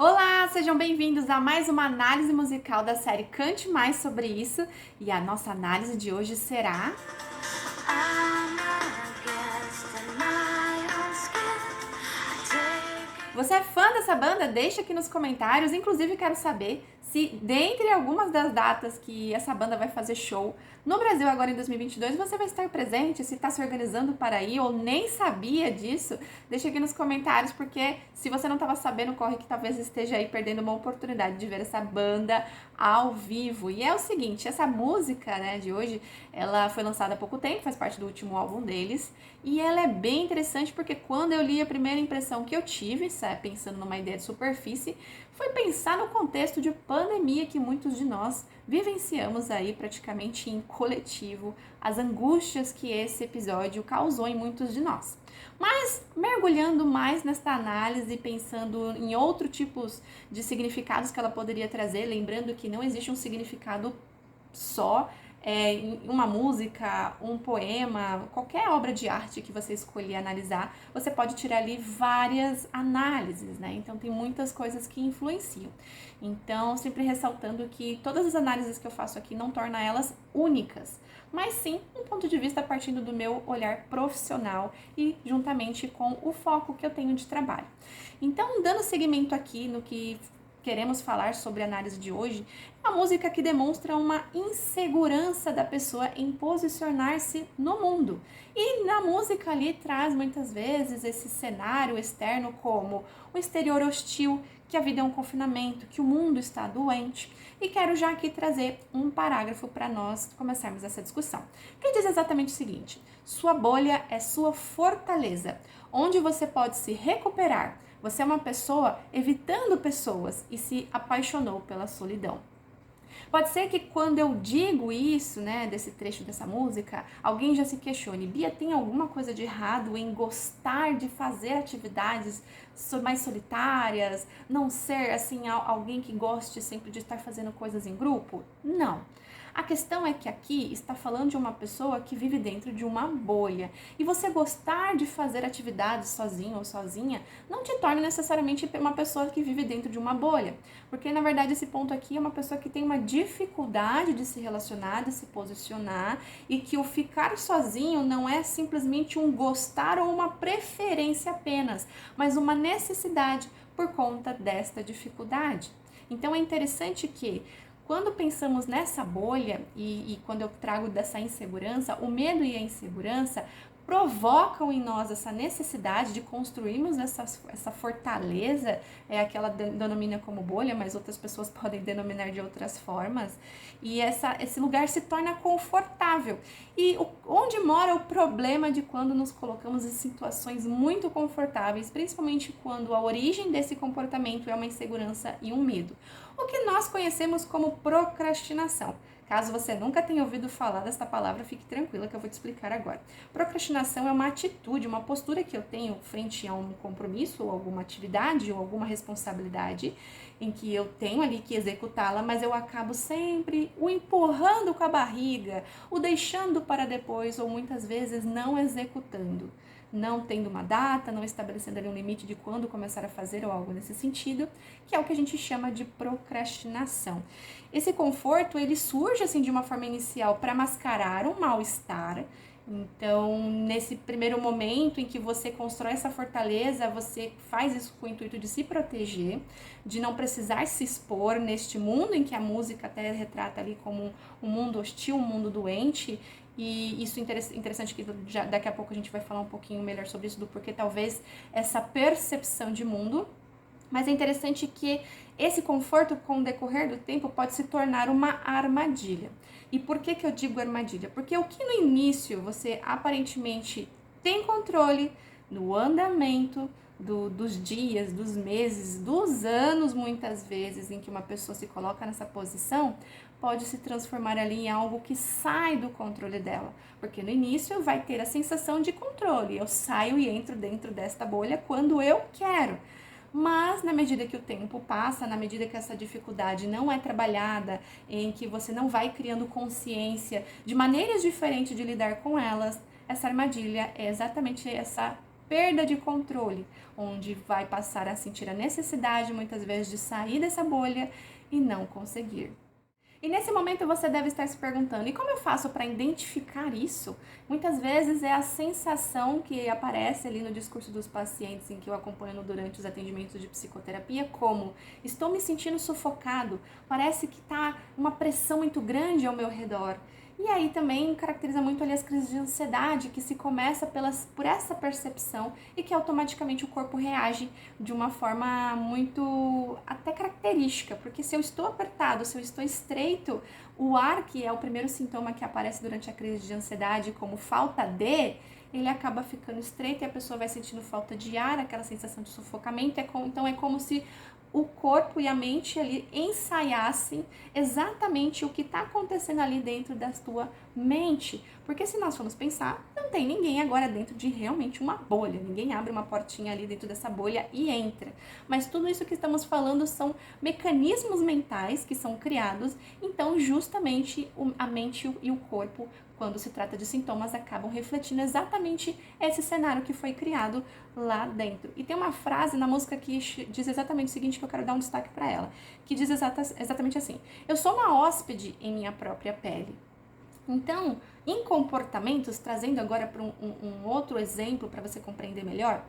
Olá, sejam bem-vindos a mais uma análise musical da série Cante Mais Sobre Isso. E a nossa análise de hoje será... Você é fã dessa banda? Deixa aqui nos comentários. Inclusive, quero saber se, dentre algumas das datas que essa banda vai fazer show no Brasil agora em 2022, você vai estar presente, se está se organizando para ir ou nem sabia disso. Deixa aqui nos comentários, porque se você não estava sabendo, corre que talvez esteja aí perdendo uma oportunidade de ver essa banda ao vivo. E é o seguinte, essa música, né, de hoje, ela foi lançada há pouco tempo, faz parte do último álbum deles, e ela é bem interessante porque quando eu li, a primeira impressão que eu tive, sabe, pensando numa ideia de superfície, foi pensar no contexto de pandemia que muitos de nós vivenciamos aí praticamente em coletivo, as angústias que esse episódio causou em muitos de nós. Mas mergulhando mais nesta análise, pensando em outros tipos de significados que ela poderia trazer, lembrando que não existe um significado só, uma música, um poema, qualquer obra de arte que você escolher analisar, você pode tirar ali várias análises, né? Então tem muitas coisas que influenciam. Então, sempre ressaltando que todas as análises que eu faço aqui não tornam elas únicas, mas sim um ponto de vista partindo do meu olhar profissional e juntamente com o foco que eu tenho de trabalho. Então, dando seguimento aqui no que queremos falar sobre a análise de hoje, é uma música que demonstra uma insegurança da pessoa em posicionar-se no mundo. E na música ali traz muitas vezes esse cenário externo como o exterior hostil, que a vida é um confinamento, que o mundo está doente. E quero já aqui trazer um parágrafo para nós começarmos essa discussão, que diz exatamente o seguinte: sua bolha é sua fortaleza, onde você pode se recuperar. Você é uma pessoa evitando pessoas e se apaixonou pela solidão. Pode ser que quando eu digo isso, né, desse trecho dessa música, alguém já se questione: Bia, tem alguma coisa de errado em gostar de fazer atividades mais solitárias, não ser, assim, alguém que goste sempre de estar fazendo coisas em grupo? Não. A questão é que aqui está falando de uma pessoa que vive dentro de uma bolha. E você gostar de fazer atividades sozinho ou sozinha não te torna necessariamente uma pessoa que vive dentro de uma bolha. Porque, na verdade, esse ponto aqui é uma pessoa que tem uma dificuldade de se relacionar, de se posicionar, e que o ficar sozinho não é simplesmente um gostar ou uma preferência apenas, mas uma necessidade por conta desta dificuldade. Então, é interessante que quando pensamos nessa bolha e quando eu trago dessa insegurança, o medo e a insegurança provocam em nós essa necessidade de construirmos essa fortaleza, aquela denomina como bolha, mas outras pessoas podem denominar de outras formas, e esse lugar se torna confortável. E onde mora o problema de quando nos colocamos em situações muito confortáveis, principalmente quando a origem desse comportamento é uma insegurança e um medo? O que nós conhecemos como procrastinação. Caso você nunca tenha ouvido falar dessa palavra, fique tranquila que eu vou te explicar agora. Procrastinação é uma atitude, uma postura que eu tenho frente a um compromisso ou alguma atividade ou alguma responsabilidade em que eu tenho ali que executá-la, mas eu acabo sempre o empurrando com a barriga, o deixando para depois ou muitas vezes não executando. Não tendo uma data, não estabelecendo ali um limite de quando começar a fazer ou algo nesse sentido, que é o que a gente chama de procrastinação. Esse conforto, ele surge assim de uma forma inicial para mascarar um mal-estar. Então, nesse primeiro momento em que você constrói essa fortaleza, você faz isso com o intuito de se proteger, de não precisar se expor neste mundo em que a música até retrata ali como um mundo hostil, um mundo doente. E isso é interessante que daqui a pouco a gente vai falar um pouquinho melhor sobre isso, do porquê talvez essa percepção de mundo. Mas é interessante que esse conforto, com o decorrer do tempo, pode se tornar uma armadilha. E por que eu digo armadilha? Porque o que no início você aparentemente tem controle no andamento dos dias, dos meses, dos anos, muitas vezes, em que uma pessoa se coloca nessa posição, pode se transformar ali em algo que sai do controle dela. Porque no início vai ter a sensação de controle. Eu saio e entro dentro desta bolha quando eu quero. Mas na medida que o tempo passa, na medida que essa dificuldade não é trabalhada, em que você não vai criando consciência de maneiras diferentes de lidar com elas, essa armadilha é exatamente essa perda de controle, onde vai passar a sentir a necessidade, muitas vezes, de sair dessa bolha e não conseguir. E nesse momento você deve estar se perguntando, e como eu faço para identificar isso? Muitas vezes é a sensação que aparece ali no discurso dos pacientes em que eu acompanho durante os atendimentos de psicoterapia, como estou me sentindo sufocado, parece que está uma pressão muito grande ao meu redor. E aí também caracteriza muito ali as crises de ansiedade, que se começa por essa percepção e que automaticamente o corpo reage de uma forma muito até característica, porque se eu estou apertado, se eu estou estreito, o ar, que é o primeiro sintoma que aparece durante a crise de ansiedade como falta de, ele acaba ficando estreito e a pessoa vai sentindo falta de ar, aquela sensação de sufocamento, então é como se o corpo e a mente ali ensaiassem exatamente o que está acontecendo ali dentro da tua mente. Porque se nós formos pensar, não tem ninguém agora dentro de realmente uma bolha. Ninguém abre uma portinha ali dentro dessa bolha e entra. Mas tudo isso que estamos falando são mecanismos mentais que são criados. Então, justamente, a mente e o corpo, quando se trata de sintomas, acabam refletindo exatamente esse cenário que foi criado lá dentro. E tem uma frase na música que diz exatamente o seguinte, que eu quero dar um destaque para ela, que diz exatamente assim: eu sou uma hóspede em minha própria pele. Então, em comportamentos, trazendo agora para um outro exemplo para você compreender melhor,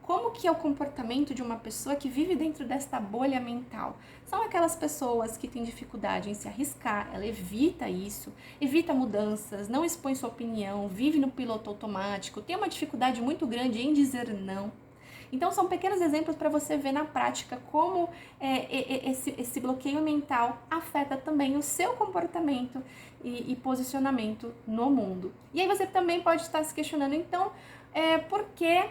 como que é o comportamento de uma pessoa que vive dentro desta bolha mental? São aquelas pessoas que têm dificuldade em se arriscar, ela evita isso, evita mudanças, não expõe sua opinião, vive no piloto automático, tem uma dificuldade muito grande em dizer não. Então, são pequenos exemplos para você ver na prática como esse bloqueio mental afeta também o seu comportamento e posicionamento no mundo. E aí você também pode estar se questionando, então, por que...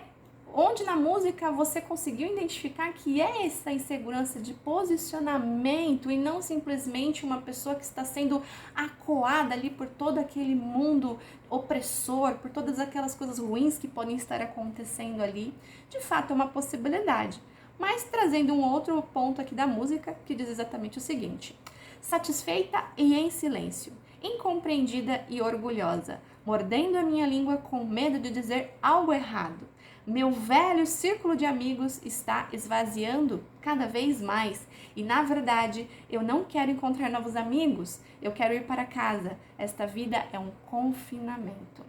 Onde na música você conseguiu identificar que é essa insegurança de posicionamento e não simplesmente uma pessoa que está sendo acuada ali por todo aquele mundo opressor, por todas aquelas coisas ruins que podem estar acontecendo ali? De fato, é uma possibilidade. Mas trazendo um outro ponto aqui da música que diz exatamente o seguinte: satisfeita e em silêncio, incompreendida e orgulhosa, mordendo a minha língua com medo de dizer algo errado. Meu velho círculo de amigos está esvaziando cada vez mais e, na verdade, eu não quero encontrar novos amigos, eu quero ir para casa. Esta vida é um confinamento.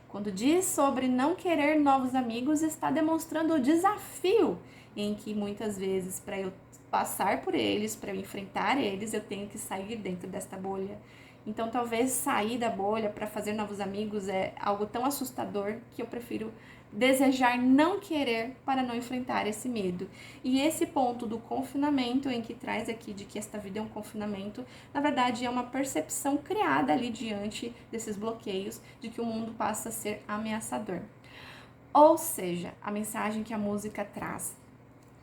Quando diz sobre não querer novos amigos, está demonstrando o desafio em que muitas vezes, para eu passar por eles, para eu enfrentar eles, eu tenho que sair dentro desta bolha. Então, talvez sair da bolha para fazer novos amigos é algo tão assustador que eu prefiro desejar não querer para não enfrentar esse medo. E esse ponto do confinamento, em que traz aqui de que esta vida é um confinamento, na verdade é uma percepção criada ali diante desses bloqueios de que o mundo passa a ser ameaçador. Ou seja, a mensagem que a música traz: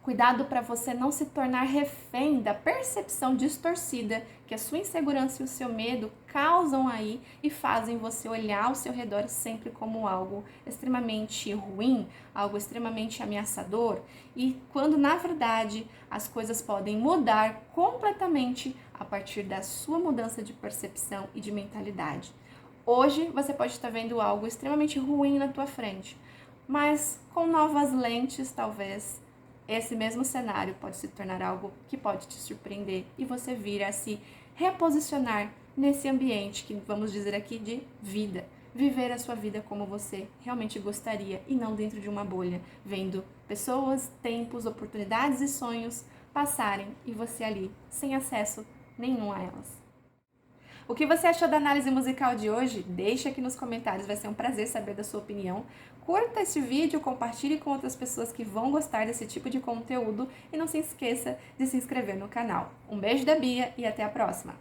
cuidado para você não se tornar refém da percepção distorcida que a sua insegurança e o seu medo causam aí e fazem você olhar ao seu redor sempre como algo extremamente ruim, algo extremamente ameaçador, e quando na verdade as coisas podem mudar completamente a partir da sua mudança de percepção e de mentalidade. Hoje você pode estar vendo algo extremamente ruim na tua frente, mas com novas lentes talvez esse mesmo cenário pode se tornar algo que pode te surpreender e você vir a se reposicionar nesse ambiente que vamos dizer aqui de vida. Viver a sua vida como você realmente gostaria e não dentro de uma bolha, vendo pessoas, tempos, oportunidades e sonhos passarem e você ali sem acesso nenhum a elas. O que você achou da análise musical de hoje? Deixa aqui nos comentários, vai ser um prazer saber da sua opinião. Curta esse vídeo, compartilhe com outras pessoas que vão gostar desse tipo de conteúdo e não se esqueça de se inscrever no canal. Um beijo da Bia e até a próxima!